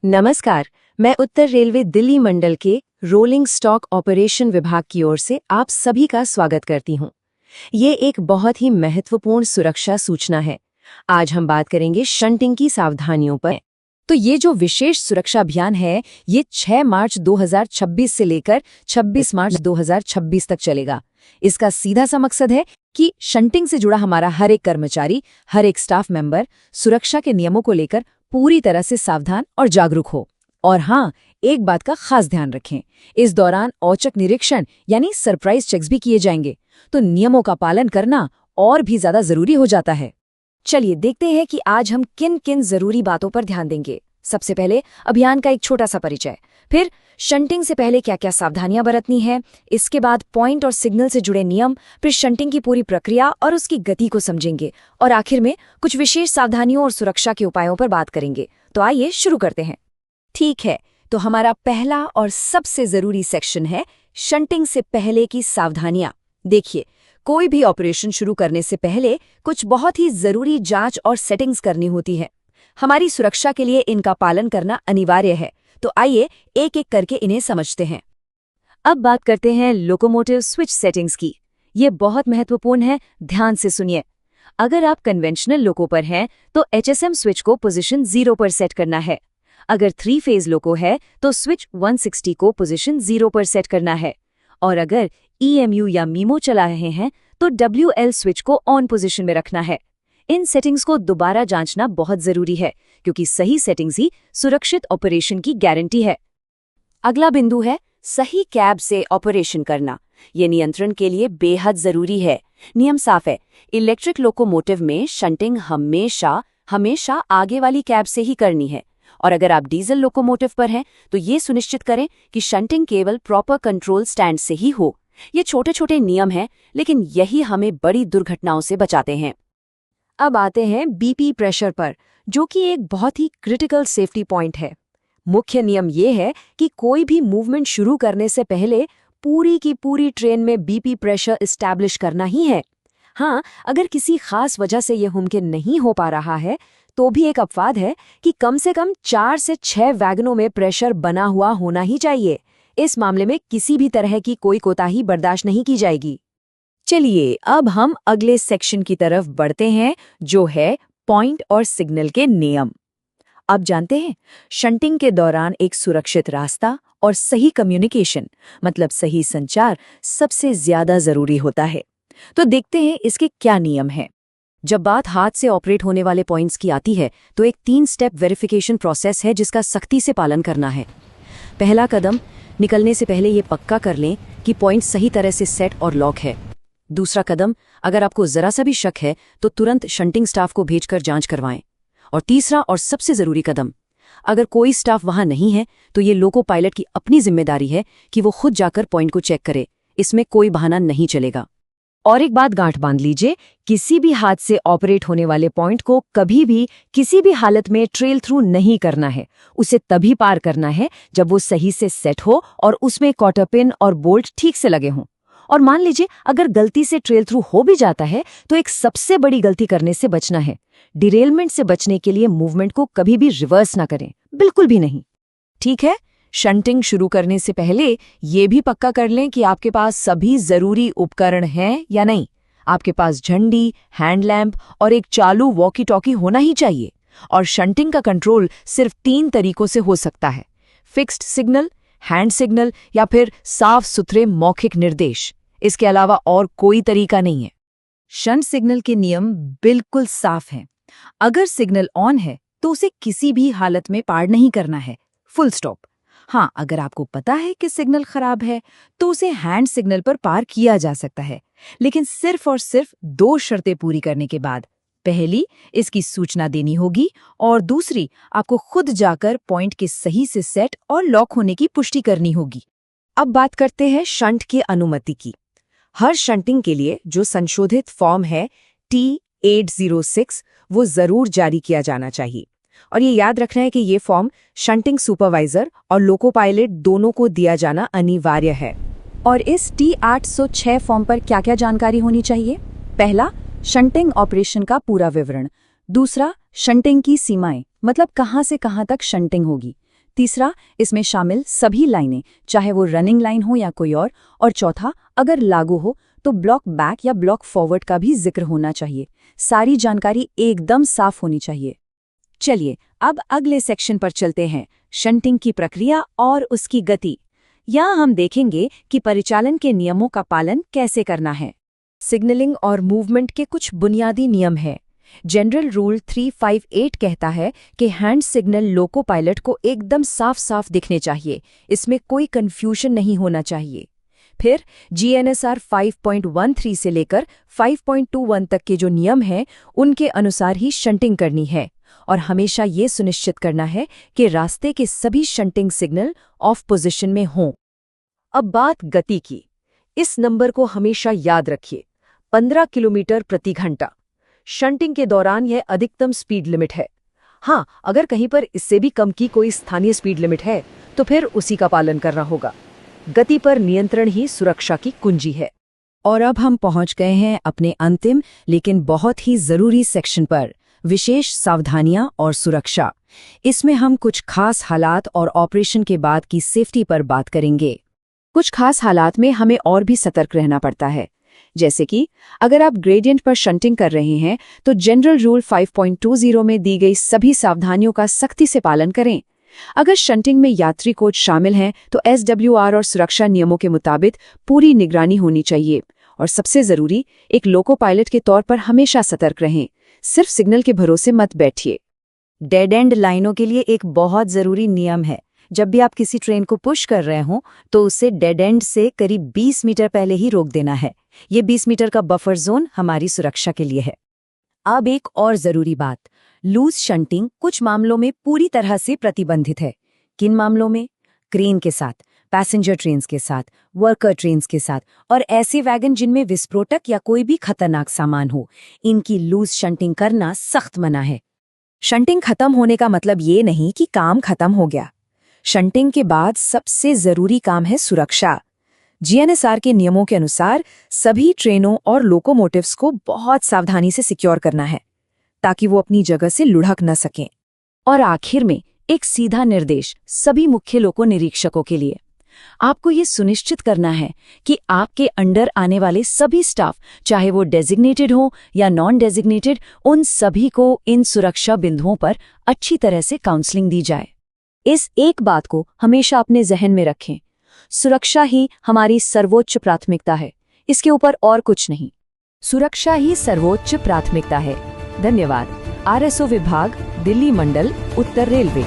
नमस्कार। मैं उत्तर रेलवे दिल्ली मंडल के रोलिंग स्टॉक ऑपरेशन विभाग की ओर से आप सभी का स्वागत करती हूं। ये एक बहुत ही महत्वपूर्ण सुरक्षा सूचना है। आज हम बात करेंगे शंटिंग की सावधानियों पर। तो ये जो विशेष सुरक्षा अभियान है, ये 6 मार्च 2026 से लेकर 26 मार्च 2026 तक चलेगा। इसका सीधा सा मकसद है कि शंटिंग से जुड़ा हमारा हर एक कर्मचारी, हर एक स्टाफ मेंबर सुरक्षा के नियमों को लेकर पूरी तरह से सावधान और जागरूक हो। और हाँ, एक बात का खास ध्यान रखें, इस दौरान औचक निरीक्षण यानी सरप्राइज चेक्स भी किए जाएंगे, तो नियमों का पालन करना और भी ज्यादा जरूरी हो जाता है। चलिए देखते हैं कि आज हम किन किन जरूरी बातों पर ध्यान देंगे। सबसे पहले अभियान का एक छोटा सा परिचय, फिर शंटिंग से पहले क्या क्या सावधानियां बरतनी है, इसके बाद पॉइंट और सिग्नल से जुड़े नियम, फिर शंटिंग की पूरी प्रक्रिया और उसकी गति को समझेंगे, और आखिर में कुछ विशेष सावधानियों और सुरक्षा के उपायों पर बात करेंगे। तो आइए शुरू करते हैं। ठीक है, तो हमारा पहला और सबसे जरूरी सेक्शन है शंटिंग से पहले की सावधानियां। देखिए, कोई भी ऑपरेशन शुरू करने से पहले कुछ बहुत ही जरूरी जांच और सेटिंग्स करनी होती है। हमारी सुरक्षा के लिए इनका पालन करना अनिवार्य है। तो आइए एक एक करके इन्हें समझते हैं। अब बात करते हैं लोकोमोटिव स्विच सेटिंग्स की। ये बहुत महत्वपूर्ण है, ध्यान से सुनिए। अगर आप कन्वेंशनल लोको पर हैं तो HSM स्विच को पोजीशन 0 पर सेट करना है। अगर 3 फेज लोको है तो स्विच 160 को पोजीशन 0 पर सेट करना है। और अगर EMU या मीमो चला रहे हैं तो WL स्विच को ऑन पोजीशन में रखना है। इन सेटिंग्स को दोबारा जांचना बहुत जरूरी है, क्योंकि सही सेटिंग्स ही सुरक्षित ऑपरेशन की गारंटी है। अगला बिंदु है सही कैब से ऑपरेशन करना। ये नियंत्रण के लिए बेहद जरूरी है। नियम साफ है, इलेक्ट्रिक लोकोमोटिव में शंटिंग हमेशा आगे वाली कैब से ही करनी है। और अगर आप डीजल लोकोमोटिव पर हैं तो ये सुनिश्चित करें कि शंटिंग केवल प्रॉपर कंट्रोल स्टैंड से ही हो। ये छोटे छोटे नियम हैं, लेकिन यही हमें बड़ी दुर्घटनाओं से बचाते हैं। अब आते हैं BP प्रेशर पर, जो कि एक बहुत ही क्रिटिकल सेफ्टी पॉइंट है। मुख्य नियम ये है कि कोई भी मूवमेंट शुरू करने से पहले पूरी की पूरी ट्रेन में BP प्रेशर एस्टैब्लिश करना ही है। हाँ, अगर किसी खास वजह से यह मुमकिन नहीं हो पा रहा है तो भी एक अपवाद है कि कम से कम 4 से 6 वैगनों में प्रेशर बना हुआ होना ही चाहिए। इस मामले में किसी भी तरह की कोई कोताही बर्दाश्त नहीं की जाएगी। चलिए अब हम अगले सेक्शन की तरफ बढ़ते हैं, जो है पॉइंट और सिग्नल के नियम। अब जानते हैं, शंटिंग के दौरान एक सुरक्षित रास्ता और सही कम्युनिकेशन, मतलब सही संचार, सबसे ज्यादा जरूरी होता है। तो देखते हैं इसके क्या नियम हैं। जब बात हाथ से ऑपरेट होने वाले पॉइंट्स की आती है तो एक 3 स्टेप वेरिफिकेशन प्रोसेस है जिसका सख्ती से पालन करना है। पहला कदम, निकलने से पहले ये पक्का कर लें कि पॉइंट सही तरह से सेट और लॉक है। दूसरा कदम, अगर आपको जरा सा भी शक है तो तुरंत शंटिंग स्टाफ को भेजकर जांच करवाएं। और तीसरा और सबसे जरूरी कदम, अगर कोई स्टाफ वहां नहीं है तो ये लोको पायलट की अपनी जिम्मेदारी है कि वो खुद जाकर पॉइंट को चेक करे। इसमें कोई बहाना नहीं चलेगा। और एक बात गांठ बांध लीजिए, किसी भी हाथ से ऑपरेट होने वाले पॉइंट को कभी भी किसी भी हालत में ट्रेल थ्रू नहीं करना है। उसे तभी पार करना है जब वो सही से सेट हो और उसमें कॉटर पिन और बोल्ट ठीक से लगे हों। और मान लीजिए अगर गलती से ट्रेल थ्रू हो भी जाता है तो एक सबसे बड़ी गलती करने से बचना है। डिरेलमेंट से बचने के लिए मूवमेंट को कभी भी रिवर्स ना करें, बिल्कुल भी नहीं। ठीक है, शंटिंग शुरू करने से पहले ये भी पक्का कर लें कि आपके पास सभी जरूरी उपकरण हैं या नहीं। आपके पास झंडी, हैंड लैंप और एक चालू वॉकी टॉकी होना ही चाहिए। और शंटिंग का कंट्रोल सिर्फ 3 तरीकों से हो सकता है: फिक्स्ड सिग्नल, हैंड सिग्नल या फिर साफ सुथरे मौखिक निर्देश। इसके अलावा और कोई तरीका नहीं है। शंट सिग्नल के नियम बिल्कुल साफ हैं। अगर सिग्नल ऑन है तो उसे किसी भी हालत में पार नहीं करना है, फुल स्टॉप। हाँ, अगर आपको पता है कि सिग्नल खराब है तो उसे हैंड सिग्नल पर पार किया जा सकता है, लेकिन सिर्फ और सिर्फ 2 शर्तें पूरी करने के बाद। पहली, इसकी सूचना देनी होगी, और दूसरी, आपको खुद जाकर पॉइंट के सही से सेट और लॉक होने की पुष्टि करनी होगी। अब बात करते हैं शंट की अनुमति की। हर शंटिंग के लिए जो संशोधित फॉर्म है T806, वो जरूर जारी किया जाना चाहिए। और ये याद रखना है कि ये फॉर्म शंटिंग सुपरवाइजर और लोको पायलट दोनों को दिया जाना अनिवार्य है। और इस T806 फॉर्म पर क्या क्या जानकारी होनी चाहिए? पहला, शंटिंग ऑपरेशन का पूरा विवरण। दूसरा, शंटिंग की सीमाएं, मतलब कहां से कहां तक शंटिंग होगी। तीसरा, इसमें शामिल सभी लाइनें, चाहे वो रनिंग लाइन हो या कोई और चौथा, अगर लागू हो तो ब्लॉक बैक या ब्लॉक फॉरवर्ड का भी जिक्र होना चाहिए। सारी जानकारी एकदम साफ होनी चाहिए। चलिए अब अगले सेक्शन पर चलते हैं, शंटिंग की प्रक्रिया और उसकी गति। यहाँ हम देखेंगे कि परिचालन के नियमों का पालन कैसे करना है। सिग्नलिंग और मूवमेंट के कुछ बुनियादी नियम हैं। जनरल रूल 358 कहता है कि हैंड सिग्नल लोको पायलट को एकदम साफ साफ दिखने चाहिए, इसमें कोई कंफ्यूजन नहीं होना चाहिए। फिर GNSR 5.13 से लेकर 5.21 तक के जो नियम हैं, उनके अनुसार ही शंटिंग करनी है और हमेशा ये सुनिश्चित करना है कि रास्ते के सभी शंटिंग सिग्नल ऑफ पोजीशन में हों। अब बात गति की। इस नंबर को हमेशा याद रखिए, 15 किलोमीटर प्रति घंटा। शंटिंग के दौरान यह अधिकतम स्पीड लिमिट है। हाँ, अगर कहीं पर इससे भी कम की कोई स्थानीय स्पीड लिमिट है तो फिर उसी का पालन करना होगा। गति पर नियंत्रण ही सुरक्षा की कुंजी है। और अब हम पहुंच गए हैं अपने अंतिम लेकिन बहुत ही जरूरी सेक्शन पर, विशेष सावधानियां और सुरक्षा। इसमें हम कुछ खास हालात और ऑपरेशन के बाद की सेफ्टी पर बात करेंगे। कुछ खास हालात में हमें और भी सतर्क रहना पड़ता है, जैसे कि अगर आप ग्रेडियंट पर शंटिंग कर रहे हैं तो जनरल रूल 5.20 में दी गई सभी सावधानियों का सख्ती से पालन करें। अगर शंटिंग में यात्री कोच शामिल हैं तो SWR और सुरक्षा नियमों के मुताबिक पूरी निगरानी होनी चाहिए। और सबसे जरूरी, एक लोको पायलट के तौर पर हमेशा सतर्क रहें, सिर्फ सिग्नल के भरोसे मत बैठिए। डेड एंड लाइनों के लिए एक बहुत जरूरी नियम है, जब भी आप किसी ट्रेन को पुश कर रहे हों तो उसे डेड एंड से करीब 20 मीटर पहले ही रोक देना है। ये 20 मीटर का बफर जोन हमारी सुरक्षा के लिए है। अब एक और जरूरी बात, लूज शंटिंग कुछ मामलों में पूरी तरह से प्रतिबंधित है। किन मामलों में? क्रेन के साथ, पैसेंजर ट्रेन्स के साथ, वर्कर ट्रेन्स के साथ और ऐसे वैगन जिनमें विस्फोटक या कोई भी खतरनाक सामान हो, इनकी लूज शंटिंग करना सख्त मना है। शंटिंग खत्म होने का मतलब ये नहीं कि काम खत्म हो गया। शंटिंग के बाद सबसे जरूरी काम है सुरक्षा। GNSR के नियमों के अनुसार सभी ट्रेनों और लोकोमोटिव्स को बहुत सावधानी से सिक्योर करना है ताकि वो अपनी जगह से लुढ़क न सकें। और आखिर में एक सीधा निर्देश सभी मुख्य लोको निरीक्षकों के लिए, आपको ये सुनिश्चित करना है कि आपके अंडर आने वाले सभी स्टाफ, चाहे वो डेजिग्नेटेड हो या नॉन डेजिग्नेटेड, उन सभी को इन सुरक्षा बिंदुओं पर अच्छी तरह से काउंसलिंग दी जाए। इस एक बात को हमेशा अपने जहन में रखें, सुरक्षा ही हमारी सर्वोच्च प्राथमिकता है, इसके ऊपर और कुछ नहीं। सुरक्षा ही सर्वोच्च प्राथमिकता है। धन्यवाद। RSO विभाग, दिल्ली मंडल, उत्तर रेलवे।